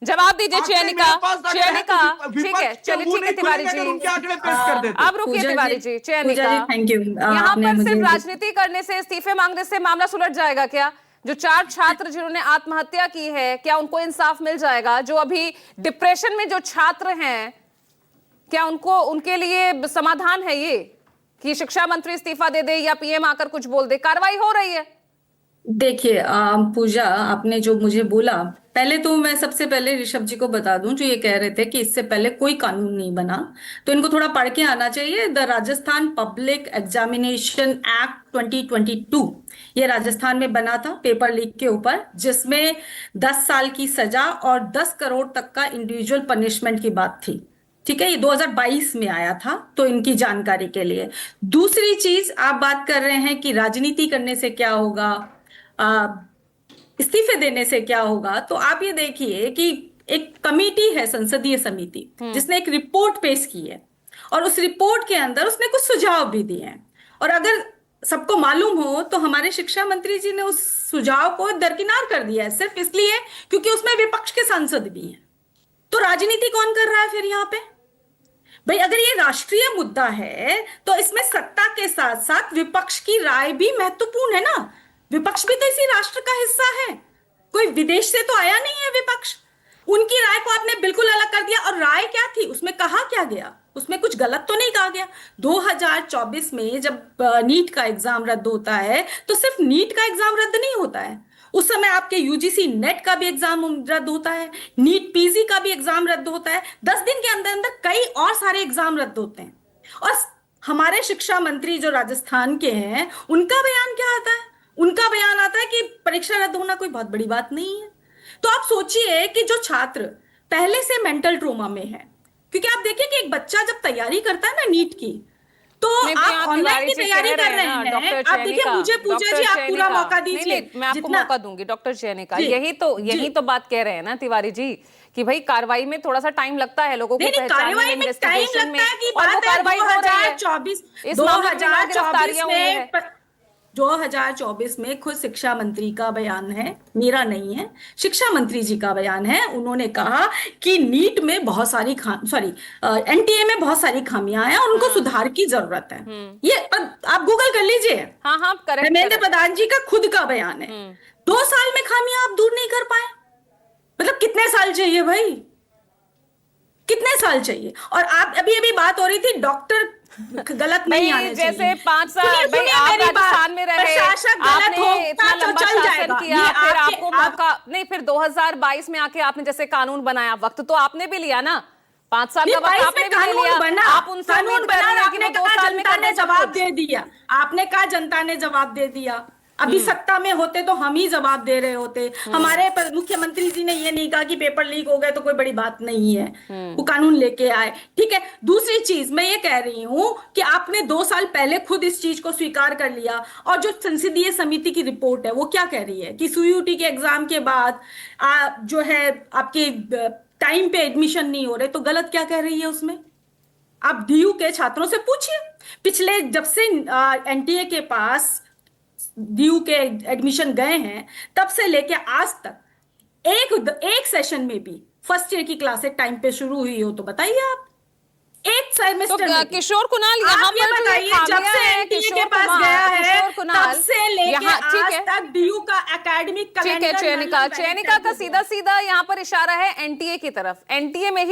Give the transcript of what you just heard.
जवाब दीजिए आंकड़े चयनिका। मेरे पास अगर है तो ठीक है, विपक्ष के चलिए, मुंह ठीक है नहीं तिवारी खुलेंगे जी, अगर उनके आंकड़े पेश कर देते। अब रुकिए तिवारी जी। Chayanika, thank you. यहाँ पर सिर्फ राजनीति करने से, इस्तीफे मांगने से मामला सुलझ जाएगा क्या? जो 4 छात्र जिन्होंने आत्महत्या की है, क्या उनको इंसाफ मिल जाएगा? जो अभी डिप्रेशन में जो छात्र हैं, क्या उनको, उनके लिए समाधान है ये कि शिक्षा मंत्री इस्तीफा दे दे या पीएम आकर कुछ बोल दे? कार्रवाई हो रही है। देखिए पूजा, आपने जो मुझे बोला, पहले तो मैं सबसे पहले ऋषभ जी को बता दूं जो ये कह रहे थे कि इससे पहले कोई कानून नहीं बना, तो इनको थोड़ा पढ़ के आना चाहिए। The Rajasthan public examination act 2022 ये राजस्थान में बना था पेपर लीक के ऊपर, जिसमें 10 साल की सजा और 10 करोड़ तक का इंडिविजुअल पनिशमेंट की बात थी। ठीक है, ये 2022 में आया था, तो इनकी जानकारी के लिए। दूसरी चीज, आप बात कर रहे हैं कि राजनीति करने से क्या होगा, इस्तीफे देने से क्या होगा, तो आप ये देखिए कि एक कमेटी है, संसदीय समिति, जिसने एक रिपोर्ट पेश की है, और उस रिपोर्ट के अंदर उसने कुछ सुझाव भी दिए हैं। और अगर सबको मालूम हो तो हमारे शिक्षा मंत्री जी ने उस सुझाव को दरकिनार कर दिया है, सिर्फ इसलिए क्योंकि उसमें विपक्ष के सांसद भी हैं। तो राजनीति कौन कर रहा है फिर यहाँ पे? भाई, अगर ये राष्ट्रीय मुद्दा है तो इसमें सत्ता के साथ साथ विपक्ष की राय भी महत्वपूर्ण है ना। विपक्ष भी तो इसी राष्ट्र का हिस्सा है, कोई विदेश से तो आया नहीं है विपक्ष। उनकी राय को आपने बिल्कुल अलग कर दिया। और राय क्या थी, उसमें कहा क्या गया? उसमें कुछ गलत तो नहीं कहा गया। 2024 में जब नीट का एग्जाम रद्द होता है तो सिर्फ नीट का एग्जाम रद्द नहीं होता है, उस समय आपके यूजीसी नेट का भी एग्जाम रद्द होता है, नीट पीजी का भी एग्जाम रद्द होता है। 10 दिन के अंदर अंदर कई और सारे एग्जाम रद्द होते हैं। और हमारे शिक्षा मंत्री जो राजस्थान के हैं, उनका बयान क्या आता है? उनका बयान आता है कि परीक्षा रद्द होना कोई बहुत बड़ी बात नहीं है। तो आप सोचिए कि जो छात्र पहले से मेंटल ट्रोमा में है, क्योंकि आप देखिए कि एक बच्चा जब तैयारी करता है ना नीट की, तो आप ऑनलाइन की तैयारी कर रहे हैं। आप देखिए, मुझे पूजा जी आप पूरा मौका दीजिए। मैं आपको मौका दूंगी डॉक्टर चयनिका। यही तो बात कह रहे हैं ना तिवारी जी कि भाई कार्रवाई में थोड़ा सा टाइम लगता है लोगों को पहचानने में, इन्वेस्टिगेशन में, और वो कार्रवाई हो रही है। 2024 में खुद शिक्षा मंत्री का बयान है, मेरा नहीं है, शिक्षा मंत्री जी का बयान है। उन्होंने कहा कि नीट में बहुत सारी एनटीए में बहुत सारी खामियां हैं और उनको सुधार की जरूरत है। ये आप गूगल कर लीजिए। हाँ, धर्मेंद्र प्रधान जी का खुद का बयान है। 2 साल में खामियां आप दूर नहीं कर पाए, मतलब कितने साल चाहिए भाई, कितने साल चाहिए? और आप अभी बात हो रही थी डॉक्टर गलत नहीं आने जैसे चाहिए। 5 साल भाई आप राजस्थान में रहे, आपने इतना लंबा शासन किया, फिर आपको मौका नहीं, फिर 2022 में आके आपने जैसे कानून बनाया, वक्त तो आपने भी लिया ना, 5 साल का वक्त आपने भी लिया। आप उनसे कानून बना, आपने कहा जनता ने जवाब दे दिया, आपने कहा जनता ने जवाब दे दिया। अभी सत्ता में होते तो हम ही जवाब दे रहे होते। हमारे मुख्यमंत्री जी ने ये नहीं कहा कि पेपर लीक हो गए तो कोई बड़ी बात नहीं है, वो कानून लेके आए। ठीक है, दूसरी चीज मैं ये कह रही हूं कि आपने 2 साल पहले खुद इस चीज को स्वीकार कर लिया, और जो संसदीय समिति की रिपोर्ट है वो क्या कह रही है कि सीयूटी के एग्जाम के बाद जो है आपके टाइम पे एडमिशन नहीं हो रहे, तो गलत क्या कह रही है उसमें? आप डीयू के छात्रों से पूछिए, पिछले जब से एनटीए के पास डीयू के एडमिशन गए हैं तब से लेके आज तक एक सेशन में भी फर्स्ट ईयर की क्लासेस टाइम पे शुरू हुई हो तो बताइए आप। एक सेमेस्टर तो किशोर कुणाल यहाँ पर बताइए, जब से एनटीए के पास गया है तब से लेके आज तक डीयू का एकेडमिक कैलेंडर। ठीक है, चयनिका का सीधा सीधा यहाँ पर इशारा है एनटीए की तरफ। एनटीए में ही